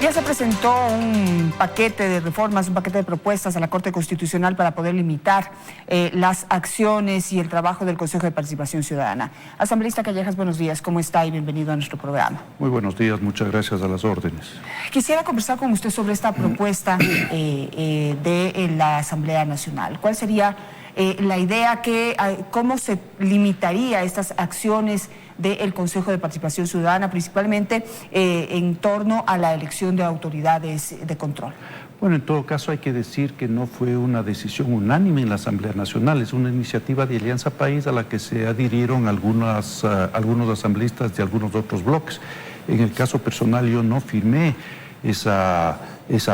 Ya se presentó un paquete de reformas, un paquete de propuestas a la Corte Constitucional para poder limitar las acciones y el trabajo del Consejo de Participación Ciudadana. Asambleísta Callejas, buenos días, ¿cómo está? Y bienvenido a nuestro programa. Muy buenos días, muchas gracias, a las órdenes. Quisiera conversar con usted sobre esta propuesta de la Asamblea Nacional. ¿Cuál sería la idea, cómo se limitaría estas acciones del Consejo de Participación Ciudadana, principalmente en torno a la elección de autoridades de control? Bueno, en todo caso hay que decir que no fue una decisión unánime en la Asamblea Nacional, es una iniciativa de Alianza País a la que se adhirieron algunos asambleístas de algunos otros bloques. En el caso personal yo no firmé esa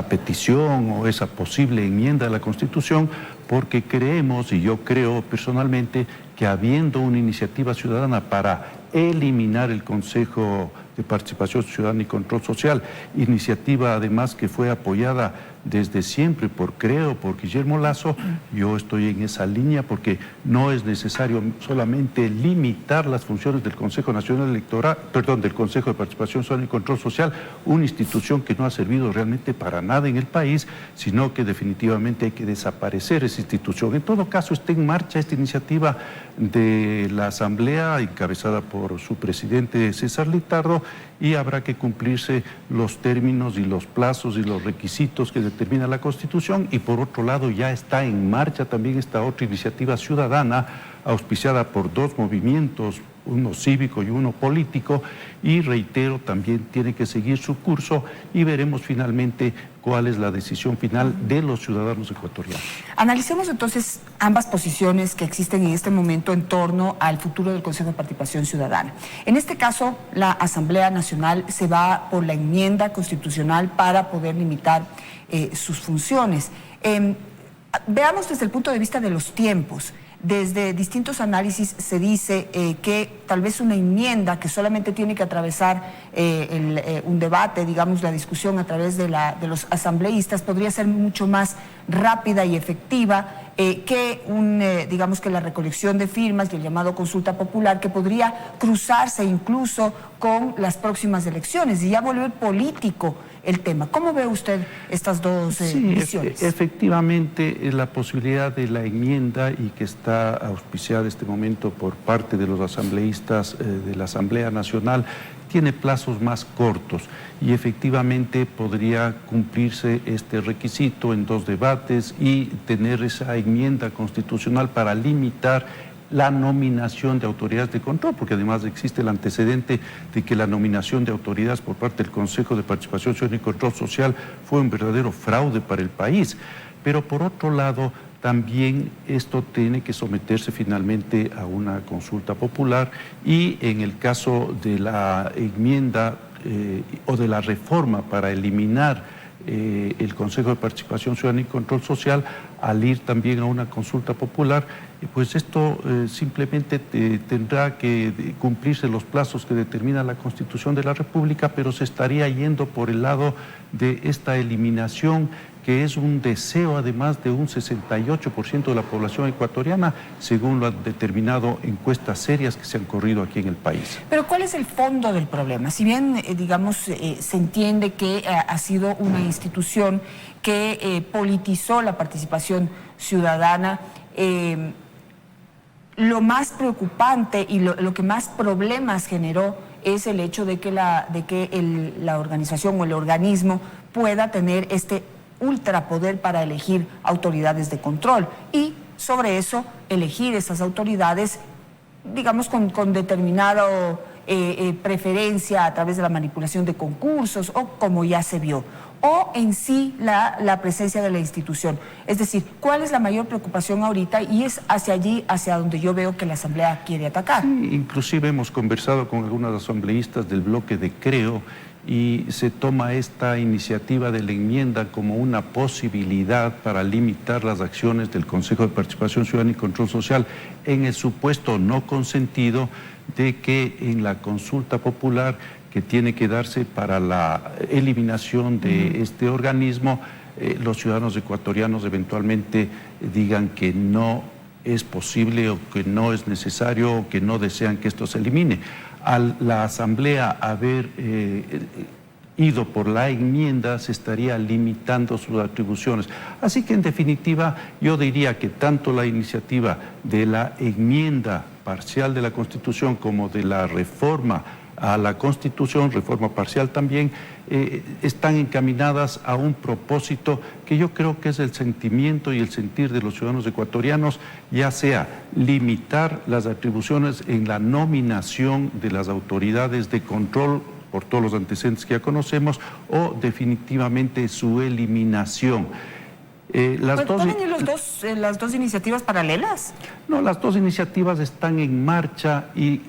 petición o esa posible enmienda a la Constitución porque creemos, y yo creo personalmente, que habiendo una iniciativa ciudadana para eliminar el Consejo de Participación Ciudadana y Control Social, iniciativa además que fue apoyada desde siempre por Guillermo Lasso, yo estoy en esa línea porque no es necesario solamente limitar las funciones del Consejo Nacional Electoral, del Consejo de Participación Ciudadana y Control Social, una institución que no ha servido realmente para nada en el país, sino que definitivamente hay que desaparecer esa institución. En todo caso, está en marcha esta iniciativa de la Asamblea, encabezada por su presidente César Litardo, y habrá que cumplirse los términos y los plazos y los requisitos que determina la Constitución. Y por otro lado ya está en marcha también esta otra iniciativa ciudadana auspiciada por dos movimientos, uno cívico y uno político, y reitero, también tiene que seguir su curso y veremos finalmente cuál es la decisión final de los ciudadanos ecuatorianos. Analicemos entonces ambas posiciones que existen en este momento en torno al futuro del Consejo de Participación Ciudadana. En este caso, la Asamblea Nacional se va por la enmienda constitucional para poder limitar sus funciones. Veamos desde el punto de vista de los tiempos. Desde distintos análisis se dice que tal vez una enmienda que solamente tiene que atravesar un debate, digamos, la discusión a través de los asambleístas, podría ser mucho más rápida y efectiva que digamos que la recolección de firmas y el llamado consulta popular, que podría cruzarse incluso con las próximas elecciones y ya volver político el tema. ¿Cómo ve usted estas dos visiones? Efectivamente, la posibilidad de la enmienda, y que está auspiciada en este momento por parte de los asambleístas de la Asamblea Nacional, tiene plazos más cortos y efectivamente podría cumplirse este requisito en dos debates y tener esa enmienda constitucional para limitar la nominación de autoridades de control, porque además existe el antecedente de que la nominación de autoridades por parte del Consejo de Participación Ciudadana y Control Social fue un verdadero fraude para el país. Pero por otro lado, también esto tiene que someterse finalmente a una consulta popular, y en el caso de la enmienda o de la reforma para eliminar el Consejo de Participación Ciudadana y Control Social, al ir también a una consulta popular, pues esto simplemente tendrá que cumplirse los plazos que determina la Constitución de la República, pero se estaría yendo por el lado de esta eliminación, que es un deseo además de un 68% de la población ecuatoriana, según lo han determinado encuestas serias que se han corrido aquí en el país. Pero ¿cuál es el fondo del problema? Si bien, digamos, se entiende que ha sido una institución que politizó la participación ciudadana, lo más preocupante y lo que más problemas generó es el hecho de que la organización o el organismo pueda tener este ultrapoder para elegir autoridades de control y sobre eso elegir esas autoridades, digamos, con determinada preferencia a través de la manipulación de concursos o como ya se vio, o en sí la presencia de la institución. Es decir, ¿cuál es la mayor preocupación ahorita? Y es hacia allí, hacia donde yo veo que la Asamblea quiere atacar. Sí, inclusive hemos conversado con algunos asambleístas del bloque de Creo, y se toma esta iniciativa de la enmienda como una posibilidad para limitar las acciones del Consejo de Participación Ciudadana y Control Social, en el supuesto no consentido de que en la consulta popular que tiene que darse para la eliminación de este organismo, los ciudadanos ecuatorianos eventualmente digan que no es posible o que no es necesario o que no desean que esto se elimine. A la Asamblea haber ido por la enmienda, se estaría limitando sus atribuciones. Así que en definitiva yo diría que tanto la iniciativa de la enmienda parcial de la Constitución como de la reforma a la Constitución, reforma parcial también, están encaminadas a un propósito que yo creo que es el sentimiento y el sentir de los ciudadanos ecuatorianos, ya sea limitar las atribuciones en la nominación de las autoridades de control por todos los antecedentes que ya conocemos, o definitivamente su eliminación. ¿Pueden ir las dos iniciativas paralelas? No, las dos iniciativas están en marcha y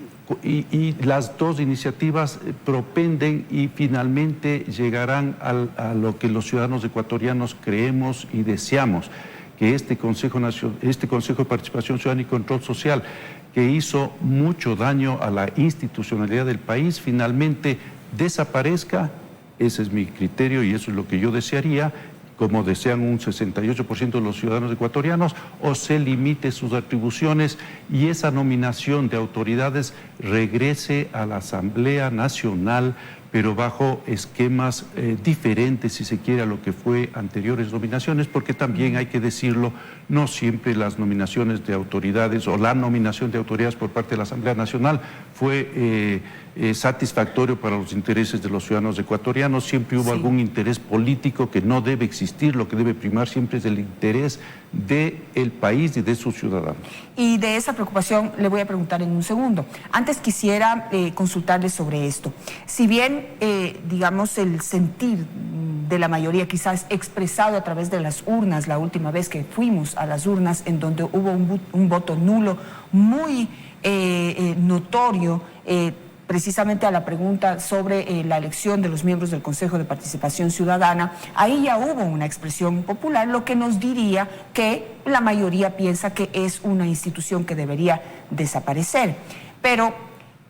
las dos iniciativas propenden y finalmente llegarán a lo que los ciudadanos ecuatorianos creemos y deseamos, que este Consejo de Participación Ciudadana y Control Social, que hizo mucho daño a la institucionalidad del país, finalmente desaparezca. Ese es mi criterio y eso es lo que yo desearía, como desean un 68% de los ciudadanos ecuatorianos, o se limite sus atribuciones y esa nominación de autoridades regrese a la Asamblea Nacional, pero bajo esquemas diferentes, si se quiere, a lo que fue anteriores nominaciones, porque también hay que decirlo, no siempre las nominaciones de autoridades o la nominación de autoridades por parte de la Asamblea Nacional fue satisfactorio para los intereses de los ciudadanos ecuatorianos. Siempre hubo algún interés político que no debe existir. Lo que debe primar siempre es el interés del país y de sus ciudadanos. Y de esa preocupación le voy a preguntar en un segundo. Antes quisiera consultarle sobre esto. Si bien, digamos, el sentir de la mayoría quizás expresado a través de las urnas, la última vez que fuimos a las urnas, en donde hubo un voto nulo muy notorio, precisamente a la pregunta sobre la elección de los miembros del Consejo de Participación Ciudadana, ahí ya hubo una expresión popular, lo que nos diría que la mayoría piensa que es una institución que debería desaparecer. Pero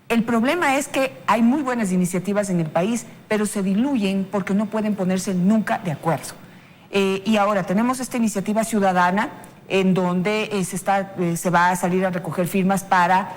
el problema es que hay muy buenas iniciativas en el país, pero se diluyen porque no pueden ponerse nunca de acuerdo. Y ahora tenemos esta iniciativa ciudadana en donde se va a salir a recoger firmas para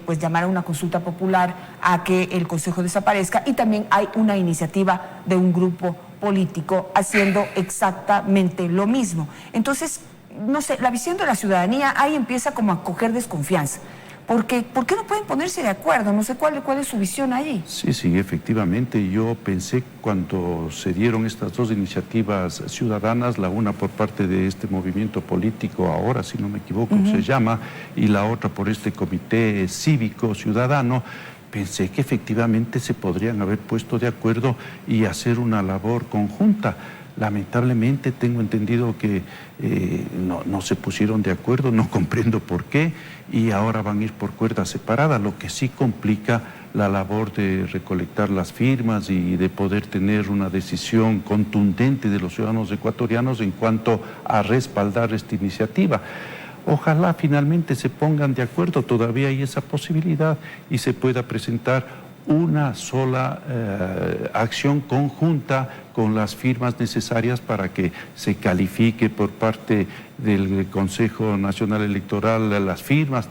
pues llamar a una consulta popular a que el Consejo desaparezca, y también hay una iniciativa de un grupo político haciendo exactamente lo mismo. Entonces, no sé, la visión de la ciudadanía ahí empieza como a coger desconfianza. Porque, ¿por qué no pueden ponerse de acuerdo? No sé cuál es su visión allí. Sí, efectivamente. Yo pensé cuando se dieron estas dos iniciativas ciudadanas, la una por parte de este movimiento político, ahora si no me equivoco se llama, y la otra por este comité cívico ciudadano, pensé que efectivamente se podrían haber puesto de acuerdo y hacer una labor conjunta. Lamentablemente tengo entendido que no se pusieron de acuerdo, no comprendo por qué, y ahora van a ir por cuerda separada, lo que sí complica la labor de recolectar las firmas y de poder tener una decisión contundente de los ciudadanos ecuatorianos en cuanto a respaldar esta iniciativa. Ojalá finalmente se pongan de acuerdo, todavía hay esa posibilidad y se pueda presentar una sola acción conjunta con las firmas necesarias para que se califique por parte del Consejo Nacional Electoral las firmas.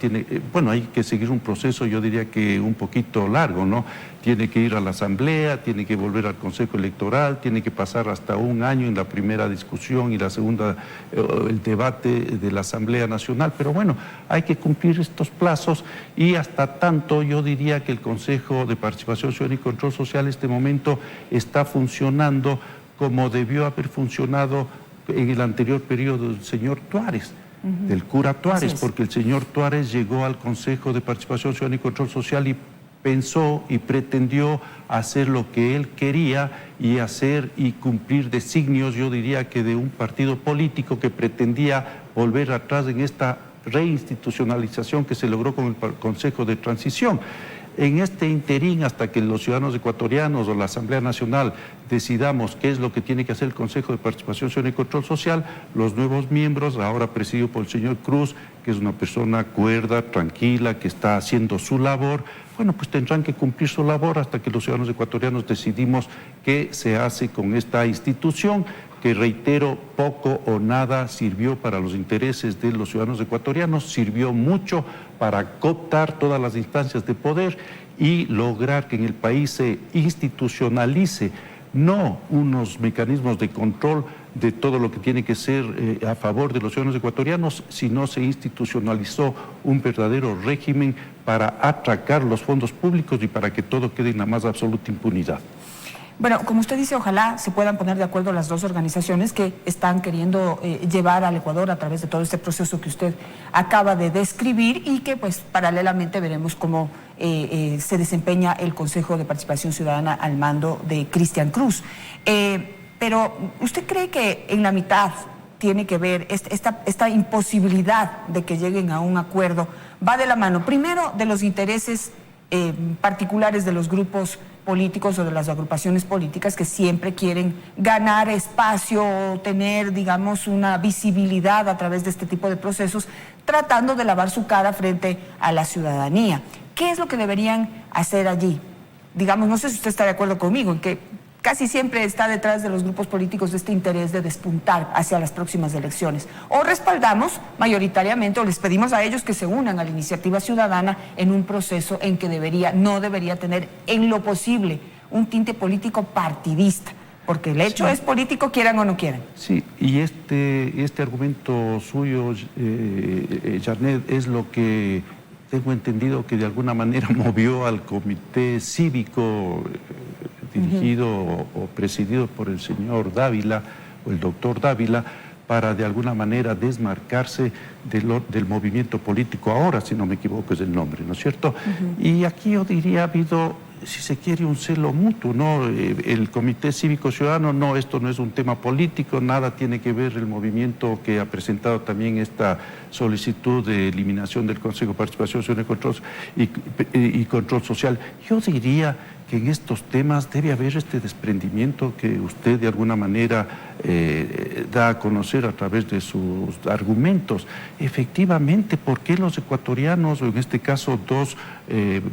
Bueno, hay que seguir un proceso, yo diría que un poquito largo, ¿no? Tiene que ir a la Asamblea, tiene que volver al Consejo Electoral, tiene que pasar hasta un año en la primera discusión y la segunda, el debate de la Asamblea Nacional. Pero bueno, hay que cumplir estos plazos y hasta tanto yo diría que el Consejo de Participación Ciudadana y Control Social en este momento está funcionando como debió haber funcionado en el anterior periodo del señor Tuárez, del cura Tuárez, porque el señor Tuárez llegó al Consejo de Participación Ciudadana y Control Social y pensó y pretendió hacer lo que él quería y hacer y cumplir designios, yo diría que de un partido político que pretendía volver atrás en esta reinstitucionalización que se logró con el Consejo de Transición. En este interín, hasta que los ciudadanos ecuatorianos o la Asamblea Nacional decidamos qué es lo que tiene que hacer el Consejo de Participación Ciudadana y Control Social, los nuevos miembros, ahora presidido por el señor Cruz, que es una persona cuerda, tranquila, que está haciendo su labor, bueno, pues tendrán que cumplir su labor hasta que los ciudadanos ecuatorianos decidimos qué se hace con esta institución, que reitero, poco o nada sirvió para los intereses de los ciudadanos ecuatorianos, sirvió mucho para cooptar todas las instancias de poder y lograr que en el país se institucionalice no unos mecanismos de control de todo lo que tiene que ser a favor de los ciudadanos ecuatorianos, sino se institucionalizó un verdadero régimen para atracar los fondos públicos y para que todo quede en la más absoluta impunidad. Bueno, como usted dice, ojalá se puedan poner de acuerdo las dos organizaciones que están queriendo llevar al Ecuador a través de todo este proceso que usted acaba de describir y que pues paralelamente veremos cómo se desempeña el Consejo de Participación Ciudadana al mando de Cristian Cruz. Pero ¿usted cree que en la mitad tiene que ver esta imposibilidad de que lleguen a un acuerdo? Va de la mano, primero, de los intereses particulares de los grupos políticos o de las agrupaciones políticas que siempre quieren ganar espacio o tener, digamos, una visibilidad a través de este tipo de procesos, tratando de lavar su cara frente a la ciudadanía. ¿Qué es lo que deberían hacer allí? Digamos, no sé si usted está de acuerdo conmigo en que casi siempre está detrás de los grupos políticos de este interés de despuntar hacia las próximas elecciones. O respaldamos mayoritariamente o les pedimos a ellos que se unan a la iniciativa ciudadana en un proceso en que no debería tener en lo posible un tinte político partidista, porque el hecho es político, quieran o no quieran. Sí, y este argumento suyo, Janet, es lo que tengo entendido que de alguna manera movió al comité cívico dirigido o presidido por el señor Dávila o el doctor Dávila para de alguna manera desmarcarse del movimiento político ahora, si no me equivoco es el nombre, ¿no es cierto? Y aquí yo diría ha habido, si se quiere, un celo mutuo, ¿no? El Comité Cívico Ciudadano, no, esto no es un tema político, nada tiene que ver el movimiento que ha presentado también esta solicitud de eliminación del Consejo de Participación Ciudadana y Control Social. Yo diría que en estos temas debe haber este desprendimiento que usted de alguna manera da a conocer a través de sus argumentos. Efectivamente, ¿por qué los ecuatorianos, o en este caso dos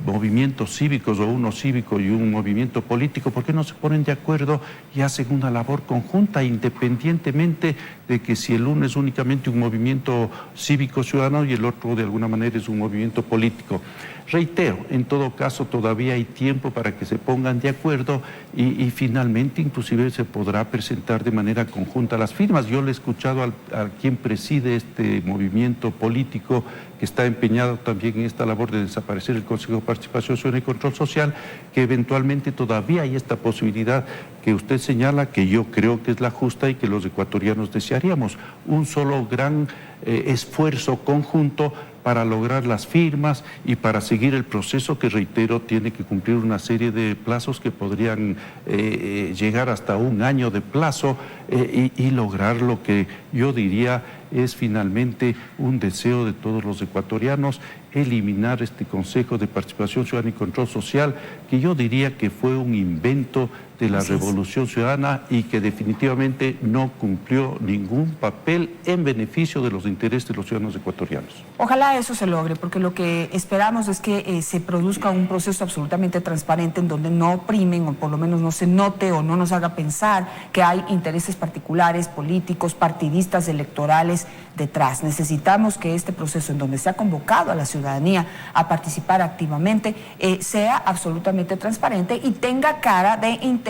movimientos cívicos, o uno cívico y un movimiento político, por qué no se ponen de acuerdo y hacen una labor conjunta, independientemente de que si el uno es únicamente un movimiento cívico ciudadano y el otro de alguna manera es un movimiento político? Reitero, en todo caso todavía hay tiempo para que se pongan de acuerdo y finalmente inclusive se podrá presentar de manera conjunta las firmas. Yo le he escuchado a quien preside este movimiento político que está empeñado también en esta labor de desaparecer el Consejo de Participación Ciudadana y Control Social, que eventualmente todavía hay esta posibilidad que usted señala, que yo creo que es la justa y que los ecuatorianos desearíamos, un solo gran esfuerzo conjunto para lograr las firmas y para seguir el proceso que, reitero, tiene que cumplir una serie de plazos que podrían llegar hasta un año de plazo y lograr lo que yo diría es finalmente un deseo de todos los ecuatorianos, eliminar este Consejo de Participación Ciudadana y Control Social, que yo diría que fue un invento de la Revolución Ciudadana y que definitivamente no cumplió ningún papel en beneficio de los intereses de los ciudadanos ecuatorianos. Ojalá eso se logre, porque lo que esperamos es que se produzca un proceso absolutamente transparente en donde no primen, o por lo menos no se note o no nos haga pensar que hay intereses particulares, políticos, partidistas, electorales detrás. Necesitamos que este proceso en donde se ha convocado a la ciudadanía a participar activamente sea absolutamente transparente y tenga cara de interés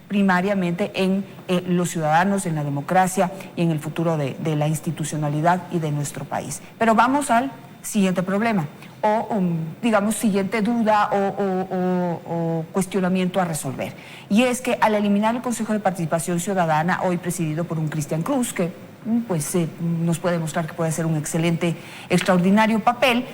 primariamente en los ciudadanos, en la democracia y en el futuro de la institucionalidad y de nuestro país. Pero vamos al siguiente problema, digamos siguiente duda o cuestionamiento a resolver. Y es que al eliminar el Consejo de Participación Ciudadana, hoy presidido por un Cristian Cruz, que pues nos puede mostrar que puede hacer un excelente, extraordinario papel,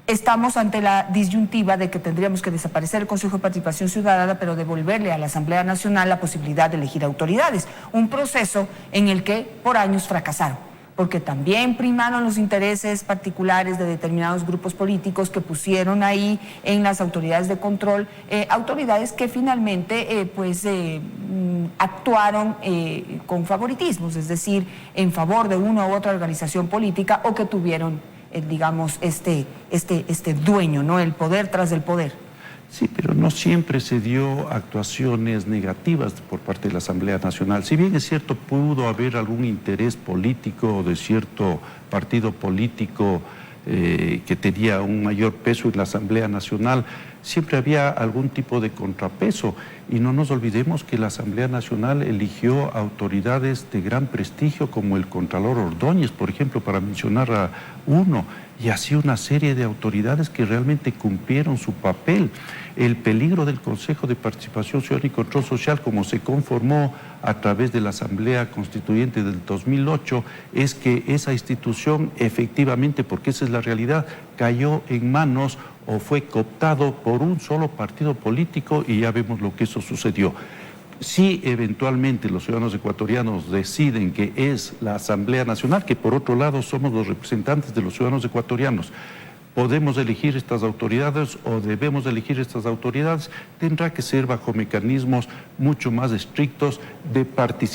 estamos ante la disyuntiva de que tendríamos que desaparecer el Consejo de Participación Ciudadana, pero devolverle a la Asamblea Nacional la posibilidad de elegir autoridades. Un proceso en el que por años fracasaron, porque también primaron los intereses particulares de determinados grupos políticos que pusieron ahí en las autoridades de control, autoridades que finalmente actuaron con favoritismos, es decir, en favor de una u otra organización política o que tuvieron digamos, este dueño, ¿no? El poder tras el poder. Sí, pero no siempre se dio actuaciones negativas por parte de la Asamblea Nacional. Si bien es cierto, pudo haber algún interés político de cierto partido político que tenía un mayor peso en la Asamblea Nacional, siempre había algún tipo de contrapeso. Y no nos olvidemos que la Asamblea Nacional eligió autoridades de gran prestigio como el Contralor Ordóñez, por ejemplo, para mencionar a uno, y así una serie de autoridades que realmente cumplieron su papel. El peligro del Consejo de Participación Ciudadana y Control Social, como se conformó a través de la Asamblea Constituyente del 2008, es que esa institución efectivamente, porque esa es la realidad, cayó en manos o fue cooptado por un solo partido político, y ya vemos lo que eso sucedió. Si eventualmente los ciudadanos ecuatorianos deciden que es la Asamblea Nacional, que por otro lado somos los representantes de los ciudadanos ecuatorianos, podemos elegir estas autoridades o debemos elegir estas autoridades, tendrá que ser bajo mecanismos mucho más estrictos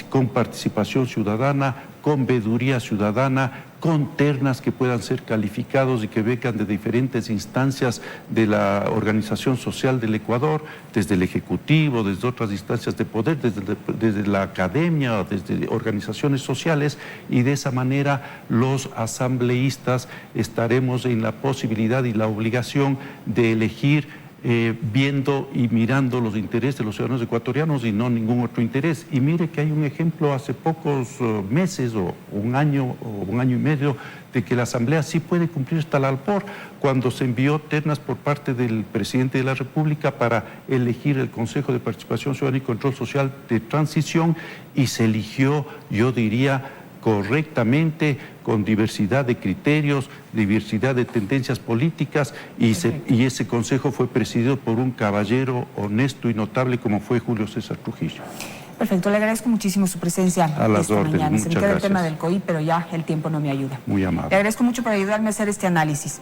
con participación ciudadana, con veeduría ciudadana, con ternas que puedan ser calificados y que vengan de diferentes instancias de la organización social del Ecuador, desde el Ejecutivo, desde otras instancias de poder, desde la academia, desde organizaciones sociales, y de esa manera los asambleístas estaremos en la posibilidad y la obligación de elegir viendo y mirando los intereses de los ciudadanos ecuatorianos y no ningún otro interés. Y mire que hay un ejemplo hace pocos meses o un año y medio de que la Asamblea sí puede cumplir esta labor, cuando se envió ternas por parte del presidente de la República para elegir el Consejo de Participación Ciudadana y Control Social de Transición, y se eligió, yo diría, correctamente, con diversidad de criterios, diversidad de tendencias políticas, y ese consejo fue presidido por un caballero honesto y notable como fue Julio César Trujillo. Perfecto, le agradezco muchísimo su presencia a las órdenes. Mañana. Se me queda el gracias. tema del COI, pero ya el tiempo no me ayuda. Muy amable. Le agradezco mucho por ayudarme a hacer este análisis.